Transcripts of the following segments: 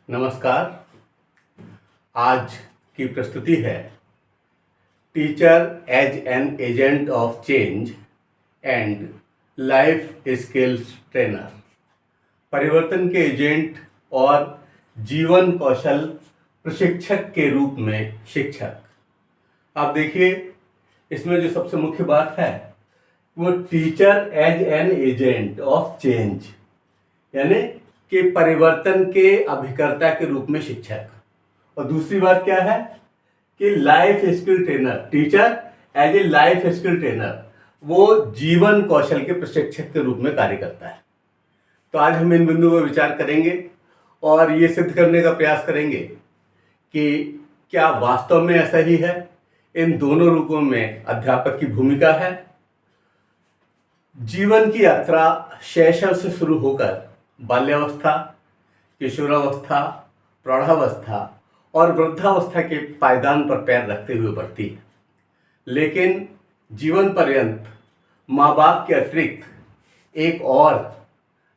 नमस्कार। आज की प्रस्तुति है teacher as an agent of change and life skills trainer. परिवर्तन के एजेंट और जीवन कौशल प्रशिक्षक के रूप में शिक्षक। आप देखिए, इसमें जो सबसे मुख्य बात है वो teacher as an agent of change, यानी कि परिवर्तन के अभिकर्ता के रूप में शिक्षक। और दूसरी बात क्या है कि life skill trainer, teacher as a life skill trainer, वो जीवन कौशल के प्रशिक्षक के रूप में कार्य करता है। तो आज हम इन बिंदुओं पर विचार करेंगे और ये सिद्ध करने का प्रयास करेंगे कि क्या वास्तव में ऐसा ही है। इन दोनों रूपों में अध्यापक की भूमिका है। जीवन की यात्रा शैशव से शुरू होकर बाल्यावस्था, किशोरावस्था, प्रौढ़ावस्था और वृद्धावस्था के पायदान पर पैर रखते हुए बढ़ती है। लेकिन जीवन पर्यंत माँ बाप के अतिरिक्त एक और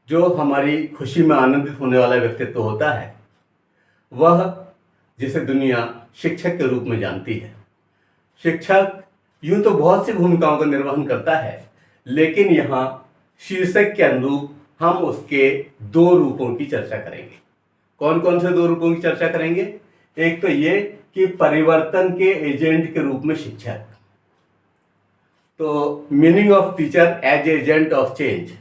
जो हमारी खुशी में आनंदित होने वाला व्यक्तित्व होता है, वह जिसे दुनिया शिक्षक के रूप में जानती है। शिक्षक यूं तो बहुत सी भूमिकाओं का निर्वहन करता है, लेकिन यहाँ शीर्षक के अनुरूप हम उसके दो रूपों की चर्चा करेंगे। कौन कौन से दो रूपों की चर्चा करेंगे? एक तो ये कि परिवर्तन के एजेंट के रूप में शिक्षक। तो meaning of teacher as agent of change,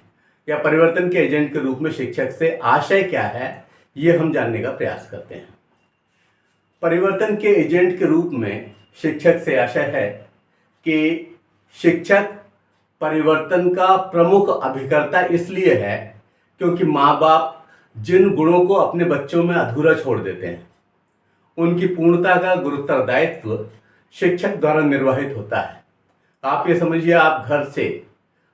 या परिवर्तन के एजेंट के रूप में शिक्षक से आशय क्या है, ये हम जानने का प्रयास करते हैं। परिवर्तन के एजेंट के रूप में शिक्षक से आशय है कि शिक्षक परिवर्तन का प्रमुख अभिकर्ता इसलिए है क्योंकि माँ बाप जिन गुणों को अपने बच्चों में अधूरा छोड़ देते हैं, उनकी पूर्णता का गुरुतर दायित्व शिक्षक द्वारा निर्वाहित होता है। आप ये समझिए, आप घर से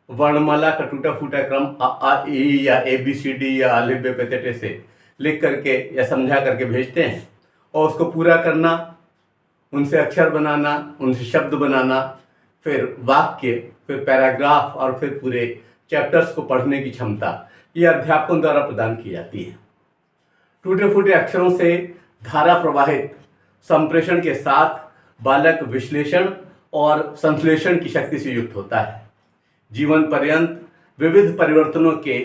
वर्णमाला का टूटा फूटा क्रम अ आ ई या ABCD या अलिफ बे पे ते ते से लिख करके या समझा करके भेजते हैं, और उसको पूरा करना, उनसे अक्षर बनाना, उनसे शब्द बनाना, फिर वाक्य, फिर पैराग्राफ और फिर पूरे चैप्टर्स को पढ़ने की क्षमता, ये अध्यापकों द्वारा प्रदान की जाती है। टूटे फूटे अक्षरों से धारा प्रवाहित संप्रेषण के साथ बालक विश्लेषण और संश्लेषण की शक्ति से युक्त होता है। जीवन पर्यंत विविध परिवर्तनों के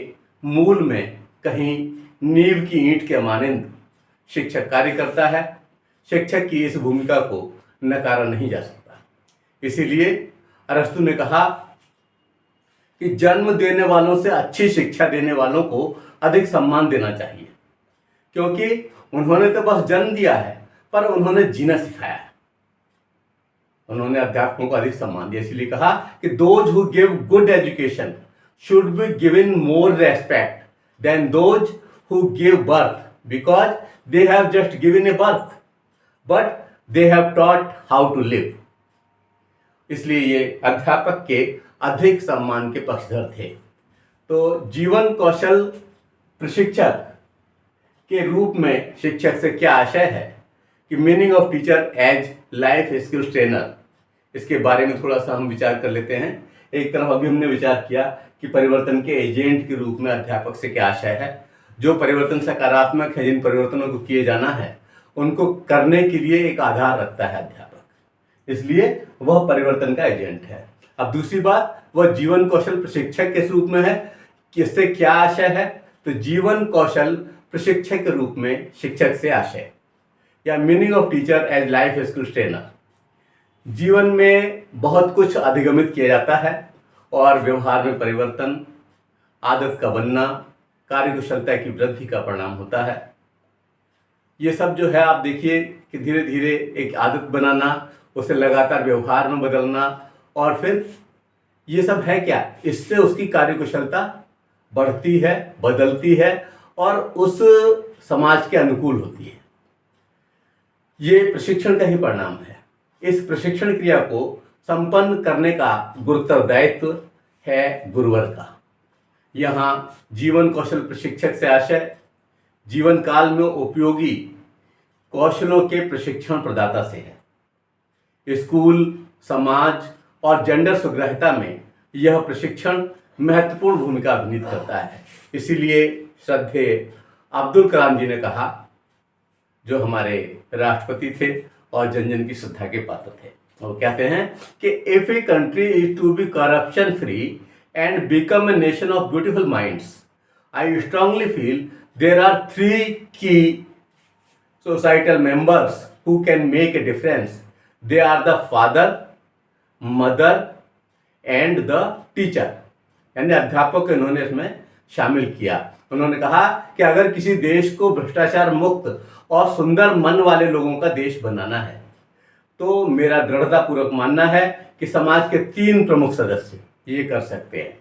मूल में कहीं नींव की ईंट के मानंद शिक्षक कार्य करता है। शिक्षक की इस भूमिका को नकारा नहीं जा सकता। इसीलिए अरस्तु ने कहा कि जन्म देने वालों से अच्छी शिक्षा देने वालों को अधिक सम्मान देना चाहिए, क्योंकि उन्होंने तो बस जन्म दिया है, पर उन्होंने जीना सिखाया है। उन्होंने अध्यापकों को अधिक सम्मान दिया। इसलिए कहा कि those who give good education should be given more respect than those who give birth, because they have just given a birth but they have taught how to live. इसलिए ये अध्यापक के अधिक सम्मान के पक्षधर थे। तो जीवन कौशल प्रशिक्षक के रूप में शिक्षक से क्या आशय है कि meaning of teacher as life skills trainer, इसके बारे में थोड़ा सा हम विचार कर लेते हैं। एक तरफ अभी हमने विचार किया कि परिवर्तन के एजेंट के रूप में अध्यापक से क्या आशय है। जो परिवर्तन सकारात्मक है, जिन परिवर्तनों को किए जाना है, उनको करने के लिए एक आधार रखता है अध्यापक, इसलिए वह परिवर्तन का एजेंट है। अब दूसरी बात, वह जीवन कौशल प्रशिक्षक के रूप में है। किससे क्या आशय है? तो जीवन कौशल प्रशिक्षक के रूप में शिक्षक से आशय, या meaning of teacher as life skills trainer. जीवन में बहुत कुछ अधिगमित किया जाता है और व्यवहार में परिवर्तन, आदत का बनना, कार्यकुशलता की वृद्धि का परिणाम होता है। ये सब जो है, आप देखिए कि धीरे धीरे एक आदत बनाना, उसे लगातार व्यवहार में बदलना, और फिर ये सब है क्या, इससे उसकी कार्यकुशलता बढ़ती है, बदलती है और उस समाज के अनुकूल होती है। ये प्रशिक्षण का ही परिणाम है। इस प्रशिक्षण क्रिया को संपन्न करने का गुरुतर दायित्व है गुरुवर का। यहाँ जीवन कौशल प्रशिक्षक से आशय जीवन काल में उपयोगी कौशलों के प्रशिक्षण प्रदाता से है। स्कूल, समाज और जेंडर सुग्राह्यता में यह प्रशिक्षण महत्वपूर्ण भूमिका अभिनीत करता है। इसीलिए श्रद्धेय अब्दुल कलाम जी ने कहा जो हमारे राष्ट्रपति थे और जन जन की श्रद्धा के पात्र थे। वो कहते हैं कि if a country is to be corruption free and become a nation of beautiful minds, I strongly feel there are 3 key societal members who can make a difference. They are the father, mother and the teacher. यानी अध्यापक को इन्होंने इसमें शामिल किया। उन्होंने कहा कि अगर किसी देश को भ्रष्टाचार मुक्त और सुंदर मन वाले लोगों का देश बनाना है तो मेरा दृढ़तापूर्वक मानना है कि समाज के 3 प्रमुख सदस्य ये कर सकते हैं।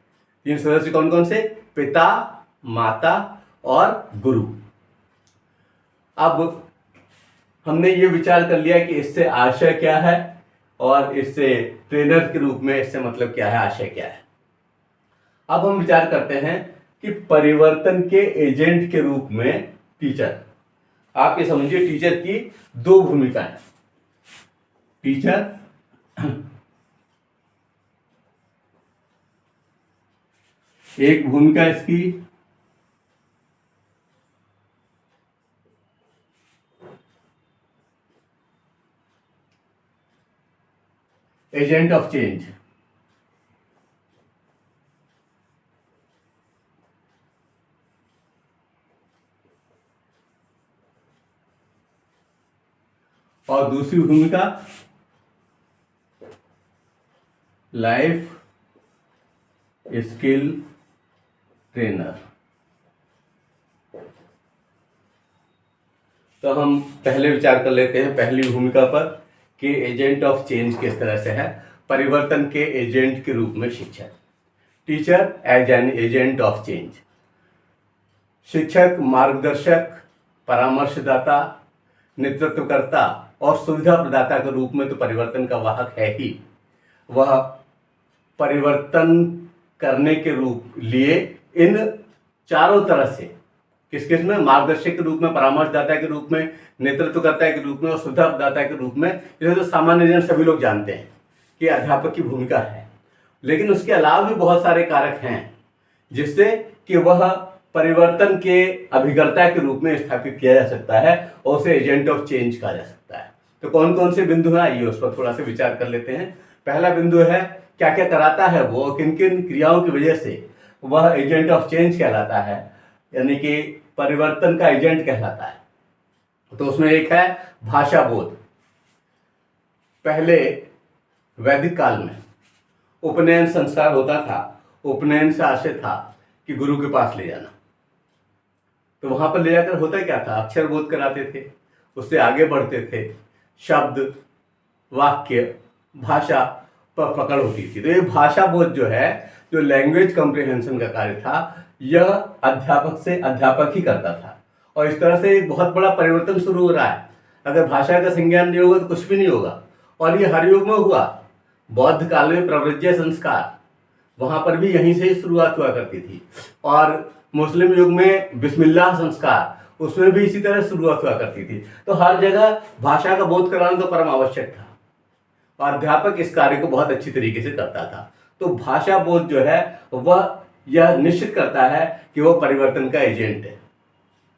3 सदस्य कौन कौन से? पिता, माता और गुरु। अब हमने ये विचार कर लिया कि इससे आशय क्या है और इससे ट्रेनर के रूप में इससे मतलब क्या है, आशय क्या है। अब हम विचार करते हैं कि परिवर्तन के एजेंट के रूप में टीचर, आप ये समझिए टीचर की 2 भूमिकाएं। टीचर एक भूमिका इसकी एजेंट ऑफ चेंज, और दूसरी भूमिका लाइफ स्किल ट्रेनर। तो हम पहले विचार कर लेते हैं पहली भूमिका पर कि एजेंट ऑफ चेंज किस तरह से है। परिवर्तन के एजेंट के रूप में शिक्षक, teacher as an agent of change. शिक्षक मार्गदर्शक, परामर्शदाता, नेतृत्वकर्ता और सुविधा प्रदाता के रूप में तो परिवर्तन का वाहक है ही। वह परिवर्तन करने के रूप लिए इन चारों तरह से किस किस में, मार्गदर्शक के रूप में, परामर्शदाता के रूप में, नेतृत्वकर्ता के रूप में और सुविधा प्रदाता के रूप में, जैसे तो सामान्य जन सभी लोग जानते हैं कि अध्यापक की भूमिका है। लेकिन उसके अलावा भी बहुत सारे कारक हैं जिससे कि वह परिवर्तन के अभिकर्ता के रूप में स्थापित किया जा सकता है और उसे एजेंट ऑफ चेंज कहा जा सकता है। तो कौन कौन से बिंदु हैं, आइए उस पर थोड़ा सा विचार कर लेते हैं। पहला बिंदु है क्या क्या कराता है वो, किन किन क्रियाओं की वजह से वह एजेंट ऑफ चेंज कहलाता है, यानी कि परिवर्तन का एजेंट कहलाता है। तो उसमें एक है भाषा बोध। पहले वैदिक काल में उपनयन संस्कार होता था। उपनयन से आशय था कि गुरु के पास ले जाना। तो वहां पर ले जाकर होता क्या था, अक्षर बोध कराते थे, उससे आगे बढ़ते थे, शब्द, वाक्य, भाषा पर पकड़ होती थी। तो ये भाषा बोध जो है, जो लैंग्वेज कॉम्प्रिहेंशन का कार्य था, यह अध्यापक से अध्यापक ही करता था। और इस तरह से एक बहुत बड़ा परिवर्तन शुरू हो रहा है। अगर भाषा का संज्ञान नहीं होगा तो कुछ भी नहीं होगा। और ये हर युग में हुआ। बौद्ध काल में प्रव्रज्य संस्कार, वहां पर भी यहीं से ही शुरुआत हुआ करती थी। और मुस्लिम युग में बिस्मिल्लाह संस्कार, उसमें भी इसी तरह शुरुआत हुआ करती थी। तो हर जगह भाषा का बोध कराना तो परम आवश्यक था और अध्यापक इस कार्य को बहुत अच्छी तरीके से करता था। तो भाषा बोध जो है वह यह निश्चित करता है कि वह परिवर्तन का एजेंट है।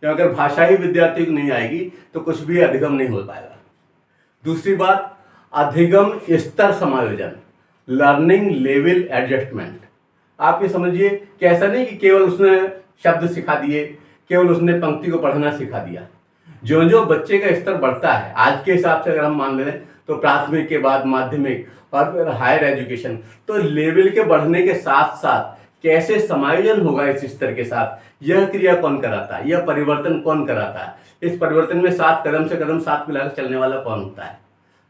क्योंकि अगर भाषा ही विद्यार्थी को नहीं आएगी तो कुछ भी अधिगम नहीं हो पाएगा। दूसरी बात, अधिगम स्तर समायोजन, लर्निंग लेवल एडजस्टमेंट। आप ये समझिए कि ऐसा नहीं कि केवल उसने शब्द सिखा दिए, केवल उसने पंक्ति को पढ़ना सिखा दिया। जो जो बच्चे का स्तर बढ़ता है, आज के हिसाब से अगर हम मान लें तो प्राथमिक के बाद माध्यमिक और फिर हायर एजुकेशन, तो लेवल के बढ़ने के साथ साथ कैसे समायोजन होगा इस स्तर के साथ, यह क्रिया कौन कराता है, यह परिवर्तन कौन कराता है, इस परिवर्तन में साथ कदम से कदम साथ मिलाकर चलने वाला कौन होता है,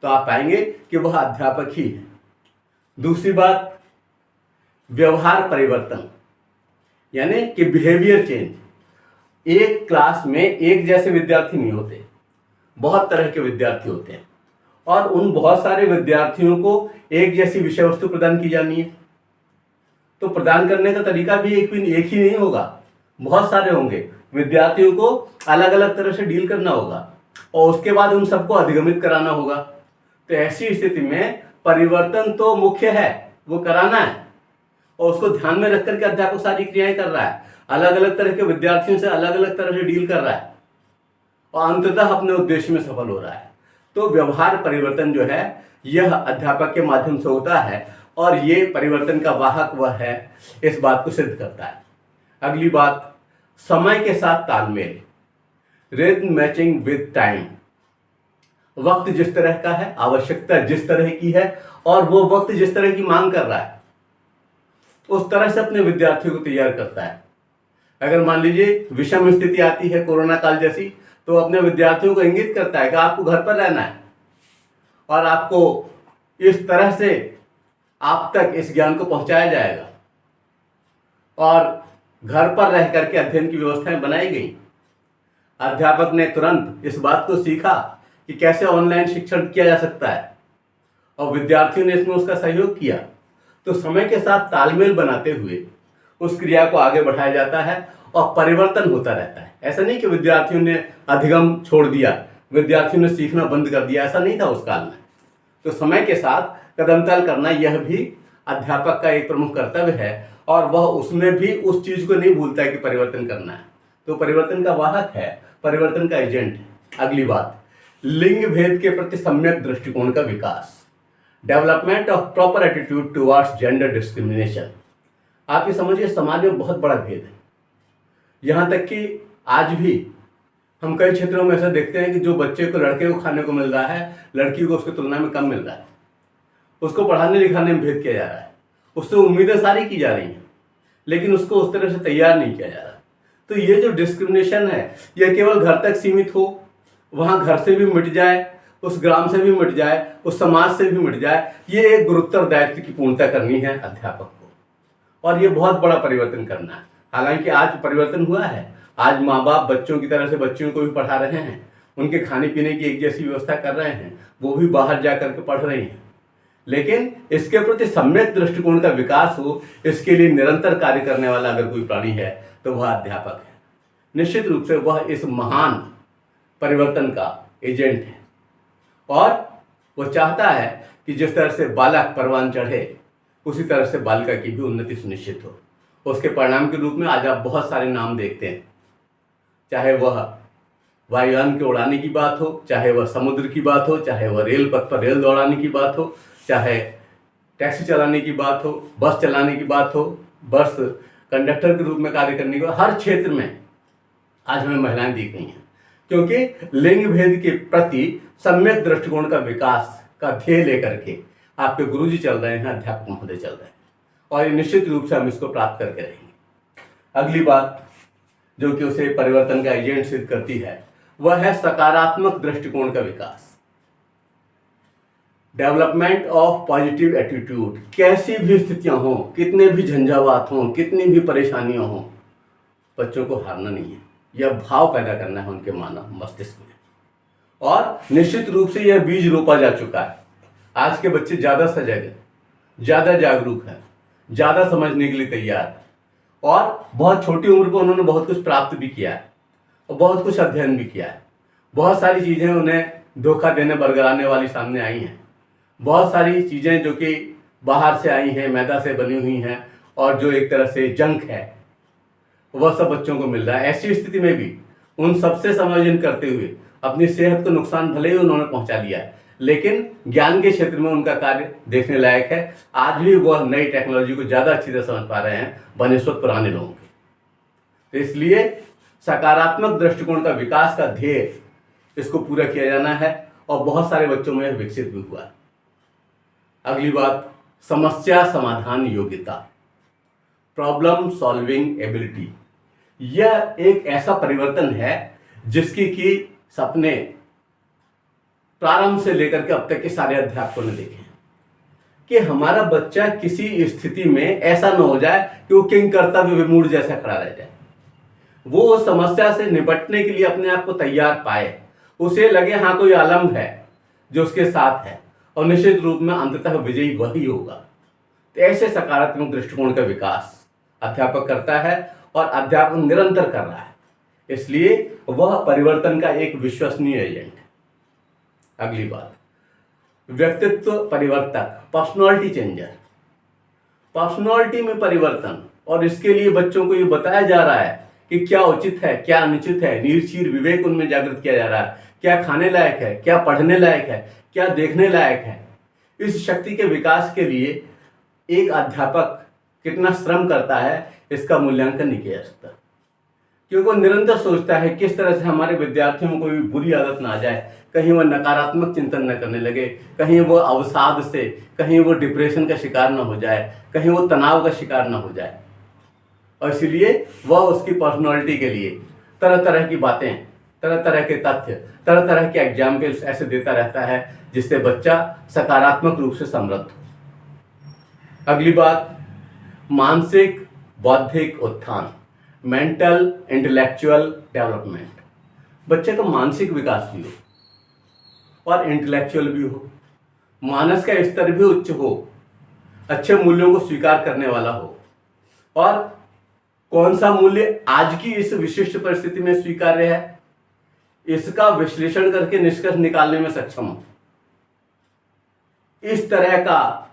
तो आप पाएंगे कि वह अध्यापक ही है। दूसरी बात, व्यवहार परिवर्तन, यानी कि बिहेवियर चेंज। एक क्लास में एक जैसे विद्यार्थी नहीं होते, बहुत तरह के विद्यार्थी होते हैं और उन बहुत सारे विद्यार्थियों को एक जैसी विषय वस्तु प्रदान की जानी है। तो प्रदान करने का तरीका भी एक ही नहीं होगा, बहुत सारे होंगे। विद्यार्थियों को अलग अलग तरह से डील करना होगा और उसके बाद उन सबको अधिगमित कराना होगा। तो ऐसी स्थिति में परिवर्तन तो मुख्य है, वो कराना है और उसको ध्यान में रख करके अध्यापक सारी क्रियाएं कर रहा है, अलग अलग तरह के विद्यार्थियों से अलग अलग तरह से डील कर रहा है। और अंततः अपने उद्देश्य में सफल हो रहा है। तो व्यवहार परिवर्तन जो है यह अध्यापक के माध्यम से होता है और ये परिवर्तन का वाहक वह है, इस बात को सिद्ध करता है। अगली बात, समय के साथ तालमेल, रिदम मैचिंग विद टाइम। वक्त जिस तरह का है, आवश्यकता जिस तरह की है और वो वक्त जिस तरह की मांग कर रहा है उस तरह से अपने विद्यार्थियों को तैयार करता है। अगर मान लीजिए विषम स्थिति आती है कोरोना काल जैसी, तो अपने विद्यार्थियों को इंगित करता है कि आपको घर पर रहना है और आपको इस तरह से आप तक इस ज्ञान को पहुंचाया जाएगा और घर पर रह करके अध्ययन की व्यवस्थाएं बनाई गई। अध्यापक ने तुरंत इस बात को सीखा कि कैसे ऑनलाइन शिक्षण किया जा सकता है और विद्यार्थियों ने इसमें उसका सहयोग किया। तो समय के साथ तालमेल बनाते हुए उस क्रिया को आगे बढ़ाया जाता है और परिवर्तन होता रहता है। ऐसा नहीं कि विद्यार्थियों ने अधिगम छोड़ दिया, विद्यार्थियों ने सीखना बंद कर दिया, ऐसा नहीं था उस काल में। तो समय के साथ कदम ताल करना यह भी अध्यापक का एक प्रमुख कर्तव्य है और वह उसमें भी उस चीज को नहीं भूलता है कि परिवर्तन करना है। तो परिवर्तन का वाहक है, परिवर्तन का एजेंट है। अगली बात, लिंग भेद के प्रति सम्यक दृष्टिकोण का विकास, development of proper attitude towards gender discrimination. आप ये समझिए समाज में बहुत बड़ा भेद है। यहाँ तक कि आज भी हम कई क्षेत्रों में ऐसा देखते हैं कि जो बच्चे को लड़के को खाने को मिल रहा है, लड़की को उसकी तुलना में कम मिल रहा है। उसको पढ़ाने लिखाने में भेद किया जा रहा है, उससे उम्मीदें सारी की जा रही हैं, लेकिन उसको उस तरह से तैयार नहीं किया जा रहा। तो ये जो डिस्क्रिमिनेशन है यह केवल घर तक सीमित हो, वहाँ घर से भी मिट जाए, उस ग्राम से भी मिट जाए, उस समाज से भी मिट जाए, ये एक गुरुतर दायित्व की पूर्णता करनी है अध्यापक को और ये बहुत बड़ा परिवर्तन करना है। हालांकि आज परिवर्तन हुआ है, आज माँ बाप बच्चों की तरह से बच्चों को भी पढ़ा रहे हैं, उनके खाने पीने की एक जैसी व्यवस्था कर रहे हैं, वो भी बाहर जा करके पढ़ रही हैं, लेकिन इसके प्रति सम्यक दृष्टिकोण का विकास हो, इसके लिए निरंतर कार्य करने वाला अगर कोई प्राणी है तो वह अध्यापक है। निश्चित रूप से वह इस महान परिवर्तन का एजेंट है और वह चाहता है कि जिस तरह से बालक परवान चढ़े उसी तरह से बालिका की भी उन्नति सुनिश्चित हो। उसके परिणाम के रूप में आज आप बहुत सारे नाम देखते हैं, चाहे वह वायुयान के उड़ाने की बात हो, चाहे वह समुद्र की बात हो, चाहे वह रेल पथ पर रेल दौड़ाने की बात हो, चाहे टैक्सी चलाने की बात हो, बस चलाने की बात हो, बस कंडक्टर के रूप में कार्य करने की, हर क्षेत्र में आज हमें महिलाएं दिख रही हैं, क्योंकि लिंग भेद के प्रति सम्यक दृष्टिकोण का विकास का ध्येय लेकर के आपके गुरुजी चल रहे हैं, अध्यापक महोदय चल रहे हैं और निश्चित रूप से हम इसको प्राप्त करके रहेंगे। अगली बात जो कि उसे परिवर्तन का एजेंट सिद्ध करती है वह है सकारात्मक दृष्टिकोण का विकास, डेवलपमेंट ऑफ पॉजिटिव एटीट्यूड। कैसी भी स्थितियां हों, कितने भी झंझावात हों, कितनी भी परेशानियां हों, बच्चों को हारना नहीं है, यह भाव पैदा करना है उनके मानव मस्तिष्क में और निश्चित रूप से यह बीज रोपा जा चुका है। आज के बच्चे ज़्यादा सजग हैं, ज़्यादा जागरूक हैं, ज़्यादा समझने के लिए तैयार है और बहुत छोटी उम्र पर उन्होंने बहुत कुछ प्राप्त भी किया है और बहुत कुछ अध्ययन भी किया है। बहुत सारी चीज़ें उन्हें धोखा देने बरगलाने वाली सामने आई हैं, बहुत सारी चीज़ें जो कि बाहर से आई हैं, मैदा से बनी हुई हैं और जो एक तरह से जंक है, वह सब बच्चों को मिल रहा है। ऐसी स्थिति में भी उन सबसे समायोजन करते हुए अपनी सेहत को नुकसान भले ही उन्होंने पहुंचा दिया है, लेकिन ज्ञान के क्षेत्र में उनका कार्य देखने लायक है। आज भी वह नई टेक्नोलॉजी को ज़्यादा अच्छी तरह समझ पा रहे हैं बनस्पत पुराने लोगों के। तो इसलिए सकारात्मक दृष्टिकोण का विकास का ध्येय इसको पूरा किया जाना है और बहुत सारे बच्चों में विकसित भी हुआ है। अगली बात, समस्या समाधान योग्यता, प्रॉब्लम सॉल्विंग एबिलिटी। यह एक ऐसा परिवर्तन है जिसकी कि सपने प्रारंभ से लेकर के अब तक के सारे अध्यापकों ने देखे हैं कि हमारा बच्चा किसी स्थिति में ऐसा न हो जाए कि वो किंग कर्तव्य विमूढ़ जैसा खड़ा रह जाए। वो उस समस्या से निपटने के लिए अपने आप को तैयार पाए, उसे लगे हाँ कोई आलम है जो उसके साथ है और निश्चित रूप में अंततः विजयी वही होगा। तो ऐसे सकारात्मक दृष्टिकोण का विकास अध्यापक करता है और अध्यापक निरंतर कर रहा है, इसलिए वह परिवर्तन का एक विश्वसनीय एजेंट है। अगली बात, व्यक्तित्व परिवर्तक, पर्सनालिटी चेंजर। पर्सनालिटी में परिवर्तन और इसके लिए बच्चों को ये बताया जा रहा है कि क्या उचित है, क्या अनुचित है, नीर विवेक उनमें जागृत किया जा रहा है, क्या खाने लायक है, क्या पढ़ने लायक है, क्या देखने लायक है। इस शक्ति के विकास के लिए एक अध्यापक कितना श्रम करता है, इसका मूल्यांकन नहीं किया जा सकता, क्योंकि वो निरंतर सोचता है किस तरह से हमारे विद्यार्थियों को कोई बुरी आदत ना आ जाए, कहीं वो नकारात्मक चिंतन न करने लगे, कहीं वो अवसाद से, कहीं वो डिप्रेशन का शिकार न हो जाए, कहीं वो तनाव का शिकार न हो जाए। और इसलिए वह उसकी पर्सनालिटी के लिए तरह तरह की बातें, तरह तरह के तथ्य, तरह तरह के एग्जाम्पल्स ऐसे देता रहता है जिससे बच्चा सकारात्मक रूप से समृद्ध हो। अगली बात, मानसिक बौद्धिक उत्थान, मेंटल इंटेलेक्चुअल डेवलपमेंट। बच्चे का मानसिक विकास भी हो और इंटेलेक्चुअल भी हो, मानस का स्तर भी उच्च हो, अच्छे मूल्यों को स्वीकार करने वाला हो, और कौन सा मूल्य आज की इस विशिष्ट परिस्थिति में स्वीकार्य है, इसका विश्लेषण करके निष्कर्ष निकालने में सक्षम हो। इस तरह का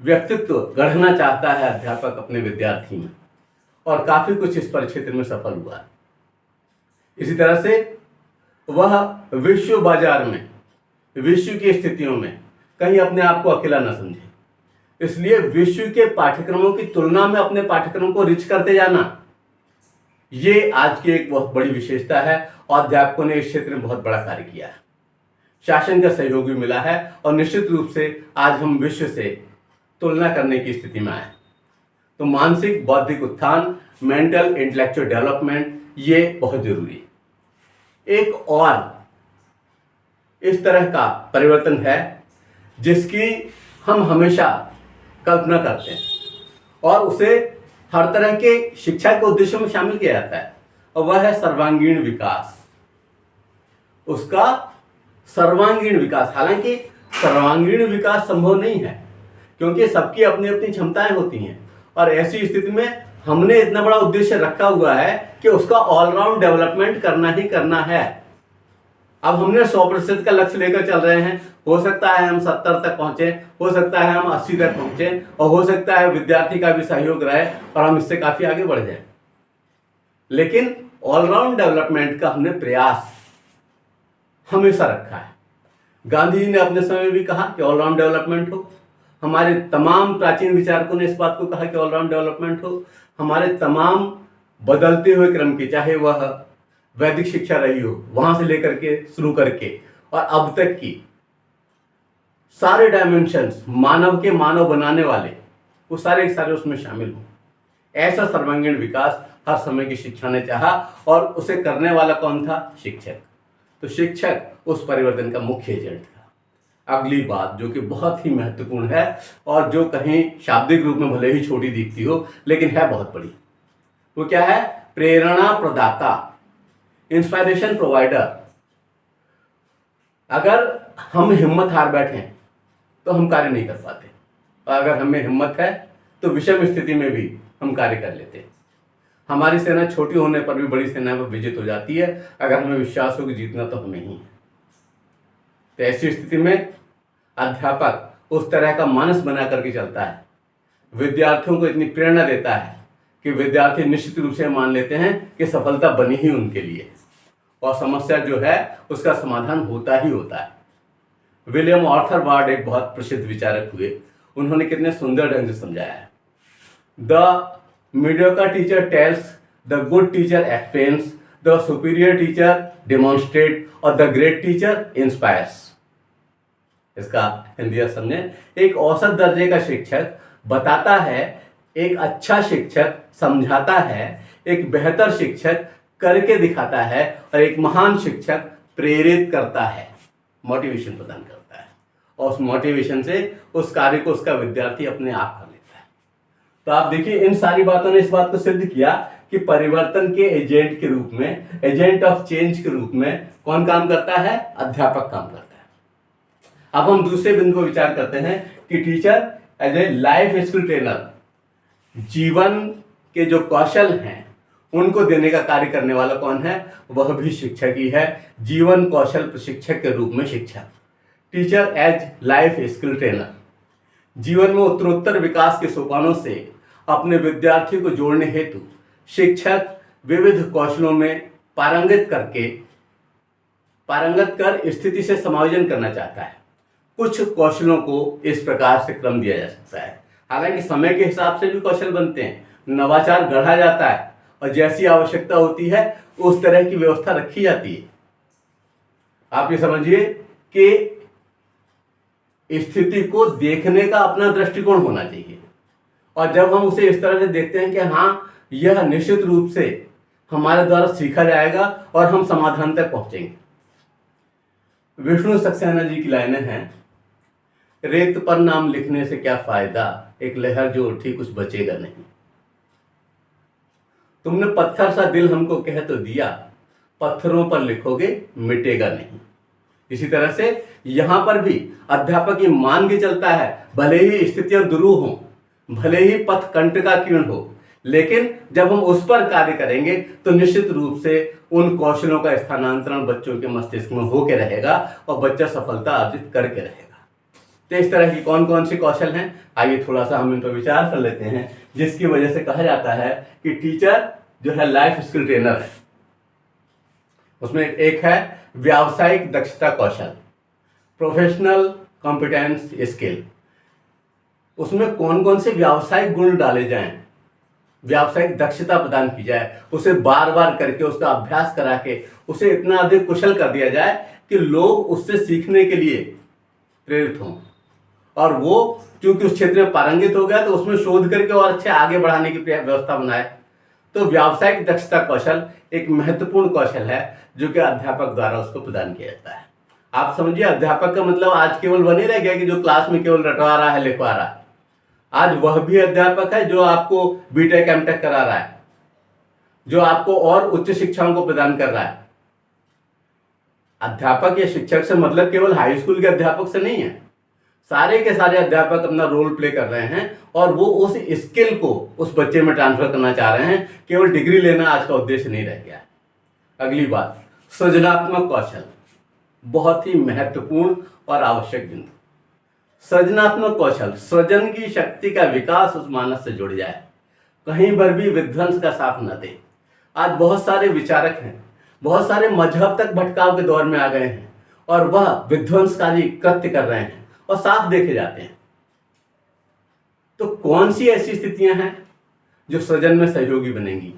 व्यक्तित्व गढ़ना चाहता है अध्यापक अपने विद्यार्थी में, और काफी कुछ इस परिक्षेत्र में सफल हुआ है। इसी तरह से वह विश्व बाजार में, विश्व की स्थितियों में कहीं अपने आप को अकेला न समझे, इसलिए विश्व के पाठ्यक्रमों की तुलना में अपने पाठ्यक्रम को रिच करते जाना, ये आज की एक बहुत बड़ी विशेषता है, और अध्यापकों ने इस क्षेत्र में बहुत बड़ा कार्य किया है। शासन का सहयोग भी मिला है, और निश्चित रूप से आज हम विश्व से तुलना करने की स्थिति में आए। तो मानसिक बौद्धिक उत्थान, मेंटल इंटेलेक्चुअल डेवलपमेंट, ये बहुत जरूरी है। एक और इस तरह का परिवर्तन है जिसकी हम हमेशा कल्पना करते हैं, और उसे हर तरह के शिक्षा के उद्देश्यों में शामिल किया जाता है, और वह है सर्वांगीण विकास। उसका सर्वांगीण विकास, हालांकि सर्वांगीण विकास संभव नहीं है, क्योंकि सबकी अपनी अपनी क्षमताएं होती हैं, और ऐसी स्थिति में हमने इतना बड़ा उद्देश्य रखा हुआ है कि उसका ऑलराउंड डेवलपमेंट करना ही करना है। अब हमने 100% का लक्ष्य लेकर चल रहे हैं, हो सकता है हम 70 तक पहुंचे, हो सकता है हम 80 तक पहुंचे, और हो सकता है विद्यार्थी का भी सहयोग रहे और हम इससे काफी आगे बढ़ जाएं। लेकिन ऑलराउंड डेवलपमेंट का हमने प्रयास हमेशा रखा है। गांधी जी ने अपने समय में भी कहा कि ऑलराउंड डेवलपमेंट हो, हमारे तमाम प्राचीन विचारकों ने इस बात को कहा कि ऑलराउंड डेवलपमेंट हो, हमारे तमाम बदलते हुए क्रम की, चाहे वह वैदिक शिक्षा रही हो, वहां से लेकर के शुरू करके और अब तक की सारे डायमेंशंस, मानव के मानव बनाने वाले, वो सारे के सारे उसमें शामिल हो। ऐसा सर्वांगीण विकास हर समय की शिक्षा ने चाहा, और उसे करने वाला कौन था? शिक्षक। तो शिक्षक उस परिवर्तन का मुख्य एजेंट था। अगली बात जो कि बहुत ही महत्वपूर्ण है, और जो कहीं शाब्दिक रूप में भले ही छोटी दिखती हो, लेकिन है बहुत बड़ी, वो क्या है? प्रेरणा प्रदाता, इंस्पायरेशन प्रोवाइडर। अगर हम हिम्मत हार बैठे तो हम कार्य नहीं कर पाते, और अगर हमें हिम्मत है तो विषम स्थिति में भी हम कार्य कर लेते हैं। हमारी सेना छोटी होने पर भी बड़ी सेना पर विजित हो जाती है, अगर हमें विश्वास हो कि जीतना तो हमें ही है। तो ऐसी स्थिति में अध्यापक उस तरह का मानस बना करके चलता है, विद्यार्थियों को इतनी प्रेरणा देता है कि विद्यार्थी निश्चित रूप से मान लेते हैं कि सफलता बनी ही उनके लिए, और समस्या जो है उसका समाधान होता ही होता है। विलियम आर्थर वार्ड एक बहुत प्रसिद्ध विचारक हुए, उन्होंने कितने सुंदर ढंग से समझाया है। The mediocre teacher tales, the good teacher explains, the superior teacher demonstrate, और द ग्रेट टीचर इंस्पायर्स। इसका हिंदी समझें, एक औसत दर्जे का शिक्षक बताता है, एक अच्छा शिक्षक समझाता है, एक बेहतर शिक्षक करके दिखाता है, और एक महान शिक्षक प्रेरित करता है, मोटिवेशन प्रदान करता है, और उस मोटिवेशन से उस कार्य को उसका विद्यार्थी अपने आप कर लेता है। तो आप देखिए, इन सारी बातों ने इस बात को सिद्ध किया कि परिवर्तन के एजेंट के रूप में, एजेंट ऑफ चेंज के रूप में कौन काम करता है? अध्यापक काम करता है। अब हम दूसरे बिंदु पर विचार करते हैं कि teacher as a life skill trainer, जीवन के जो कौशल हैं उनको देने का कार्य करने वाला कौन है? वह भी शिक्षक ही है, जीवन कौशल प्रशिक्षक के रूप में शिक्षक। Teacher as life skill trainer, जीवन में उत्तरोत्तर विकास के सोपानों से अपने विद्यार्थियों को जोड़ने हेतु शिक्षक विविध कौशलों में पारंगत कर स्थिति से समायोजन करना चाहता है। कुछ कौशलों को इस प्रकार से क्रम दिया जा सकता है। हालांकि समय के हिसाब से भी कौशल बनते हैं, नवाचार गढ़ा जाता है और जैसी आवश्यकता होती है उस तरह की व्यवस्था रखी जाती है। आप ये समझिए कि स्थिति को देखने का अपना दृष्टिकोण होना चाहिए, और जब हम उसे इस तरह से देखते हैं कि हाँ, यह निश्चित रूप से हमारे द्वारा सीखा जाएगा और हम समाधान तक पहुंचेंगे। विष्णु सक्सेना जी की लाइनें हैं, रेत पर नाम लिखने से क्या फायदा, एक लहर जो उठी कुछ बचेगा नहीं। तुमने पत्थर सा दिल हमको कह तो दिया, पत्थरों पर लिखोगे मिटेगा नहीं। इसी तरह से यहां पर भी अध्यापक ये मान के चलता है, भले ही स्थितियां दुरूह हों, भले ही पथ कंटकाकीर्ण हो, लेकिन जब हम उस पर कार्य करेंगे तो निश्चित रूप से उन कौशलों का स्थानांतरण बच्चों के मस्तिष्क में होकर रहेगा और बच्चा सफलता अर्जित करके रहेगा। तो इस तरह की कौन कौन से कौशल हैं, आइए थोड़ा सा हम इन पर विचार कर लेते हैं, जिसकी वजह से कहा जाता है कि टीचर जो है लाइफ स्किल ट्रेनर है। उसमें एक है व्यावसायिक दक्षता कौशल, प्रोफेशनल कॉम्पिटेंस स्किल। उसमें कौन कौन से व्यावसायिक गुण डाले जाएं, व्यावसायिक दक्षता प्रदान की जाए, उसे बार बार करके उसका अभ्यास करा के उसे इतना अधिक कुशल कर दिया जाए कि लोग उससे सीखने के लिए प्रेरित हों, और वो चूंकि उस क्षेत्र में पारंगित हो गया तो उसमें शोध करके और अच्छे आगे बढ़ाने की व्यवस्था बनाए। तो व्यावसायिक दक्षता कौशल एक महत्वपूर्ण कौशल है जो कि अध्यापक द्वारा उसको प्रदान किया जाता है। आप समझिए, अध्यापक का मतलब आज केवल वह नहीं रह गया कि जो क्लास में केवल रटवा रहा है, लिखवा रहा है। आज वह भी अध्यापक है जो आपको बीटेक एमटेक करा रहा है, जो आपको और उच्च शिक्षाओं को प्रदान कर रहा है। अध्यापक या शिक्षक से मतलब केवल हाई स्कूल के अध्यापक से नहीं है, सारे के सारे अध्यापक अपना रोल प्ले कर रहे हैं और वो उस स्किल को उस बच्चे में ट्रांसफर करना चाह रहे हैं। केवल डिग्री लेना आज का उद्देश्य नहीं रह गया है। अगली बात, सृजनात्मक कौशल, बहुत ही महत्वपूर्ण और आवश्यक बिंदु। सृजनात्मक कौशल, सृजन की शक्ति का विकास उस मानस से जुड़ जाए, कहीं पर भी विध्वंस का साथ न दे। आज बहुत सारे विचारक हैं, बहुत सारे मजहब तक भटकाव के दौर में आ गए हैं और वह विध्वंसकारी कृत्य कर रहे हैं और साफ देखे जाते हैं। तो कौन सी ऐसी स्थितियां हैं जो सृजन में सहयोगी बनेंगी?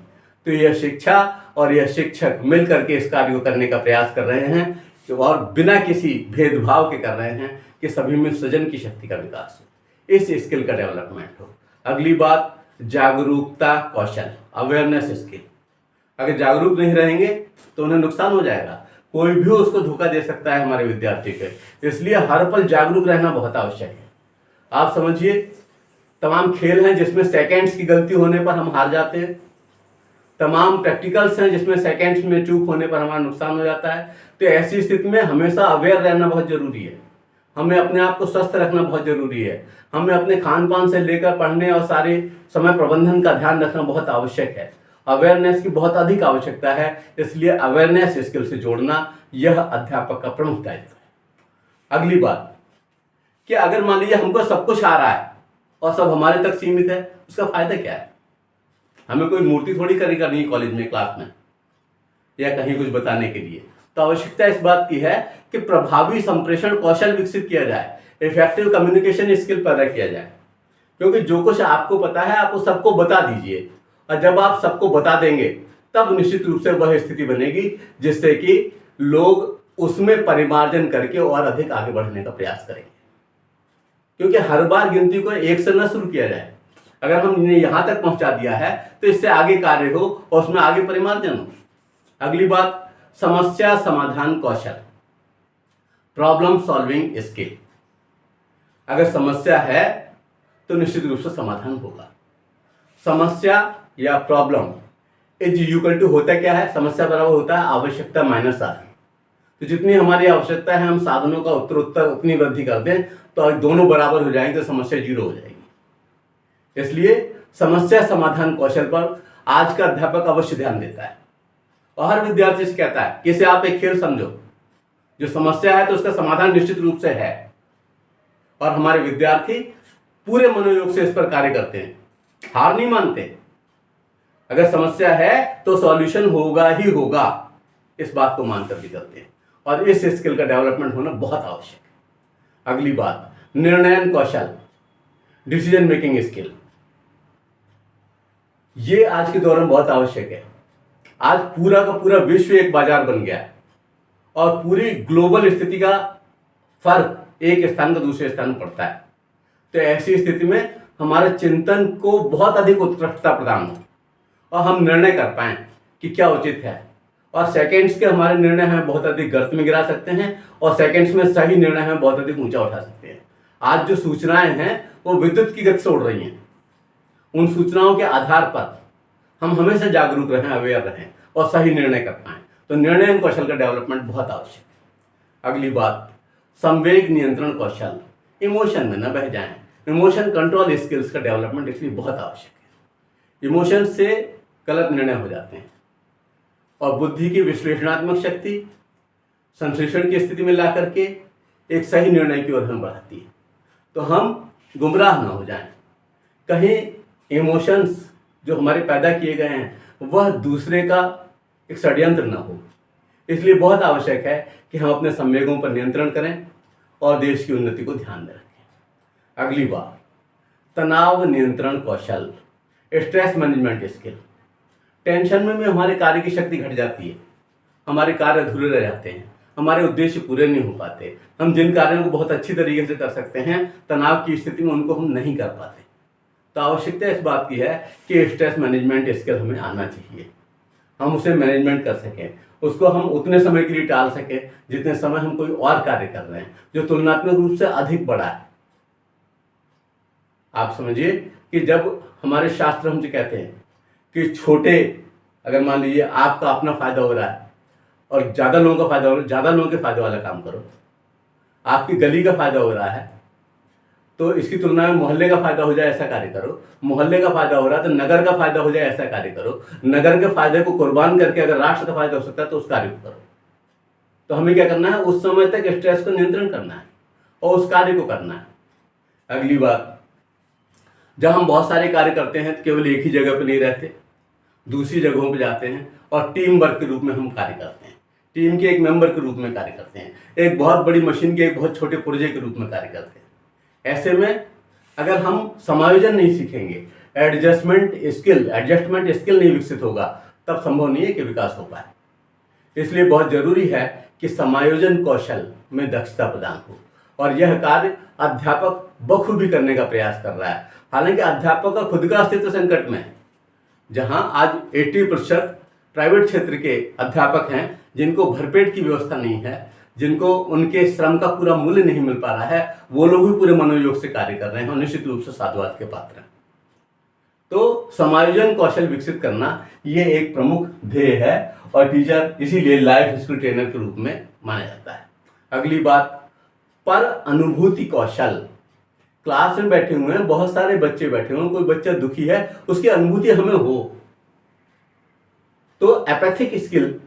तो यह शिक्षा और यह शिक्षक मिलकर के इस कार्य को करने का प्रयास कर रहे हैं और बिना किसी भेदभाव के कर रहे हैं कि सभी में सृजन की शक्ति का विकास हो, इस स्किल का डेवलपमेंट हो। अगली बात, जागरूकता कौशल, अवेयरनेस स्किल। अगर जागरूक नहीं रहेंगे तो उन्हें नुकसान हो जाएगा, कोई भी उसको धोखा दे सकता है हमारे विद्यार्थी को। इसलिए हर पल जागरूक रहना बहुत आवश्यक है। आप समझिए, तमाम खेल हैं जिसमें सेकंड्स की गलती होने पर हम हार जाते हैं, तमाम प्रैक्टिकल्स हैं जिसमें सेकंड्स में चूक होने पर हमारा नुकसान हो जाता है। तो ऐसी स्थिति में हमेशा अवेयर रहना बहुत जरूरी है, हमें अपने आप को स्वस्थ रखना बहुत जरूरी है, हमें अपने खान पान से लेकर पढ़ने और सारे समय प्रबंधन का ध्यान रखना बहुत आवश्यक है। अवेयरनेस की बहुत अधिक आवश्यकता है, इसलिए अवेयरनेस स्किल से जोड़ना यह अध्यापक का प्रमुख दायित्व है। अगली बात कि अगर मान लीजिए हमको सब कुछ आ रहा है और सब हमारे तक सीमित है, उसका फायदा क्या है? हमें कोई मूर्ति थोड़ी करनी है कॉलेज में, क्लास में या कहीं कुछ बताने के लिए। तो आवश्यकता इस बात की है कि प्रभावी संप्रेषण कौशल विकसित किया जाए, इफेक्टिव कम्युनिकेशन स्किल पैदा किया जाए। क्योंकि जो कुछ आपको पता है आप वो सबको बता दीजिए, और जब आप सबको बता देंगे तब निश्चित रूप से वह स्थिति बनेगी जिससे कि लोग उसमें परिमार्जन करके और अधिक आगे बढ़ने का प्रयास करेंगे। क्योंकि हर बार गिनती को एक से न शुरू किया जाए, अगर हमने यहां तक पहुंचा दिया है तो इससे आगे कार्य हो और उसमें आगे परिमार्जन हो। अगली बात, समस्या समाधान कौशल, प्रॉब्लम सॉल्विंग स्किल। अगर समस्या है तो निश्चित रूप से समाधान होगा। समस्या या प्रॉब्लम इज इक्वल टू होता क्या है? समस्या बराबर होता है आवश्यकता माइनस साधन। तो जितनी हमारी आवश्यकता है हम साधनों का उत्तर उतनी वृद्धि कर दें तो दोनों बराबर हो जाएंगे तो समस्या जीरो हो जाएगी। इसलिए समस्या समाधान कौशल पर आज का अध्यापक अवश्य ध्यान देता है और हर विद्यार्थी से कहता है कि इसे आप एक खेल समझो, जो समस्या है तो उसका समाधान निश्चित रूप से है, और हमारे विद्यार्थी पूरे मनोयोग से इस पर कार्य करते हैं, हार नहीं मानते। अगर समस्या है तो सॉल्यूशन होगा ही होगा, इस बात को मानकर भी करते हैं। और इस स्किल का डेवलपमेंट होना बहुत आवश्यक है। अगली बात, निर्णयन कौशल, डिसीजन मेकिंग स्किल, ये आज के दौर में बहुत आवश्यक है। आज पूरा का पूरा विश्व एक बाजार बन गया है और पूरी ग्लोबल स्थिति का फर्क एक स्थान का दूसरे स्थान पर पड़ता है। तो ऐसी स्थिति में हमारे चिंतन को बहुत अधिक उत्कृष्टता प्रदान हो और हम निर्णय कर पाएं कि क्या उचित है, और सेकंड्स के हमारे निर्णय हमें बहुत अधिक गर्त में गिरा सकते हैं और सेकंड्स में सही निर्णय हमें बहुत अधिक ऊंचा उठा सकते हैं। आज जो सूचनाएं हैं वो विद्युत की गति से उड़ रही हैं। उन सूचनाओं के आधार पर हम हमेशा जागरूक रहें, अवेयर रहें और सही निर्णय कर पाएं। तो निर्णय कौशल का डेवलपमेंट बहुत आवश्यक है। अगली बात, संवेग नियंत्रण कौशल, इमोशन में न बह जाएं। इमोशन कंट्रोल स्किल्स का डेवलपमेंट इसलिए बहुत आवश्यक है। इमोशन से गलत निर्णय हो जाते हैं और बुद्धि की विश्लेषणात्मक शक्ति संश्लेषण की स्थिति में ला करके एक सही निर्णय की ओर हमें बढ़ाती है। तो हम गुमराह ना हो जाएं, कहीं इमोशंस जो हमारे पैदा किए गए हैं वह दूसरे का एक षड्यंत्र न हो। इसलिए बहुत आवश्यक है कि हम अपने संवेगों पर नियंत्रण करें और देश की उन्नति को ध्यान में रखें। अगली बात, तनाव नियंत्रण कौशल, स्ट्रेस मैनेजमेंट स्किल। टेंशन में भी हमारे कार्य की शक्ति घट जाती है, हमारे कार्य अधूरे रह जाते हैं, हमारे उद्देश्य पूरे नहीं हो पाते। हम जिन कार्यों को बहुत अच्छी तरीके से कर सकते हैं, तनाव की स्थिति में उनको हम नहीं कर पाते। तो आवश्यकता इस बात की है कि स्ट्रेस मैनेजमेंट स्किल हमें आना चाहिए, हम उसे मैनेजमेंट कर सकें, उसको हम उतने समय के लिए टाल सकें जितने समय हम कोई और कार्य कर रहे हैं जो तुलनात्मक रूप से अधिक बड़ा है। आप समझिए कि जब हमारे शास्त्र हमसे कहते हैं कि छोटे, अगर मान लीजिए आपका अपना फायदा हो रहा है और ज़्यादा लोगों का फायदा हो रहा है, ज़्यादा लोगों के फायदे वाला काम करो। आपकी गली का फायदा हो रहा है तो इसकी तुलना में मोहल्ले का फायदा हो जाए ऐसा कार्य करो। मोहल्ले का फायदा हो रहा है तो नगर का फायदा हो जाए ऐसा कार्य करो। नगर के फायदे को कुर्बान करके अगर राष्ट्र का फायदा हो सकता है तो उस कार्य को करो। तो हमें क्या करना है, उस समय तक स्ट्रेस को नियंत्रण करना है और उस कार्य को करना है। अगली बात, जब हम बहुत सारे कार्य करते हैं तो केवल एक ही जगह पर नहीं रहते, दूसरी जगहों पर जाते हैं और टीम वर्क के रूप में हम कार्य करते हैं, टीम के एक मेंबर के रूप में कार्य करते हैं, एक बहुत बड़ी मशीन के एक बहुत छोटे पुर्जे के रूप में कार्य करते हैं। ऐसे में अगर हम समायोजन नहीं सीखेंगे, एडजस्टमेंट स्किल नहीं विकसित होगा, तब संभव नहीं है कि विकास हो पाए। इसलिए बहुत जरूरी है कि समायोजन कौशल में दक्षता प्रदान हो और यह कार्य अध्यापक बखूबी करने का प्रयास कर रहा है। हालांकि अध्यापक का खुद का अस्तित्व संकट में है, जहां आज 80% प्राइवेट क्षेत्र के अध्यापक हैं जिनको भरपेट की व्यवस्था नहीं है, जिनको उनके श्रम का पूरा मूल्य नहीं मिल पा रहा है, वो लोग भी पूरे मनोयोग से कार्य कर रहे हैं और निश्चित रूप से साधुवाद के पात्र हैं। तो समायोजन कौशल विकसित करना ये एक प्रमुख ध्येय है और टीचर इसीलिए लाइफ स्किल ट्रेनर के रूप में माना जाता है। अगली बात, पर अनुभूति कौशल। क्लास में बैठे हुए हैं, बहुत सारे बच्चे बैठे हुए हैं, कोई बच्चा दुखी है, उसकी अनुभूति हमें हो, तो एपैथिक स्किल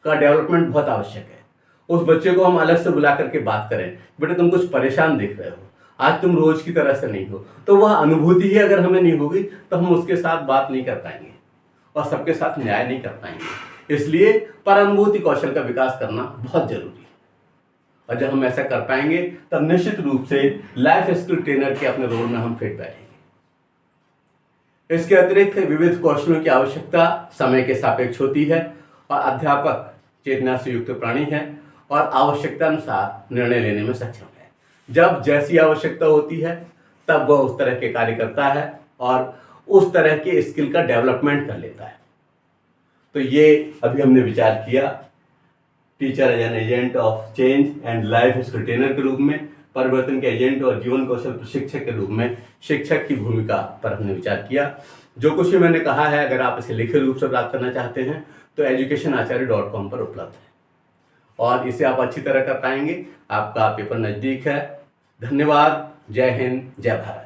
का डेवलपमेंट बहुत आवश्यक है। उस बच्चे को हम अलग से बुला करके बात करें, बेटा तुम कुछ परेशान दिख रहे हो, आज तुम रोज की तरह से नहीं हो, तो वह अनुभूति ही अगर हमें नहीं होगी तो हम उसके साथ बात नहीं कर पाएंगे और सबके साथ न्याय नहीं कर पाएंगे। इसलिए पर अनुभूति कौशल का विकास करना बहुत जरूरी है और जब हम ऐसा कर पाएंगे तब निश्चित रूप से लाइफ स्किल ट्रेनर के अपने रोल में हम फिट बैठेंगे। इसके अतिरिक्त विविध कौशलों की आवश्यकता समय के सापेक्ष होती है और अध्यापक चेतना से युक्त प्राणी है और आवश्यकता अनुसार निर्णय लेने में सक्षम है। जब जैसी आवश्यकता होती है तब वह उस तरह के कार्य करता है और उस तरह के स्किल का डेवलपमेंट कर लेता है। तो ये अभी हमने विचार किया teacher as an agent of change and life skill trainer के रूप में, परिवर्तन के एजेंट और जीवन कौशल प्रशिक्षक के रूप में शिक्षक की भूमिका पर हमने विचार किया। जो कुछ भी मैंने कहा है अगर आप इसे लिखित रूप से प्राप्त करना चाहते हैं तो educationacharya.com पर उपलब्ध है और इसे आप अच्छी तरह कर पाएंगे। आपका पेपर नज़दीक है। धन्यवाद। जय हिंद, जय भारत।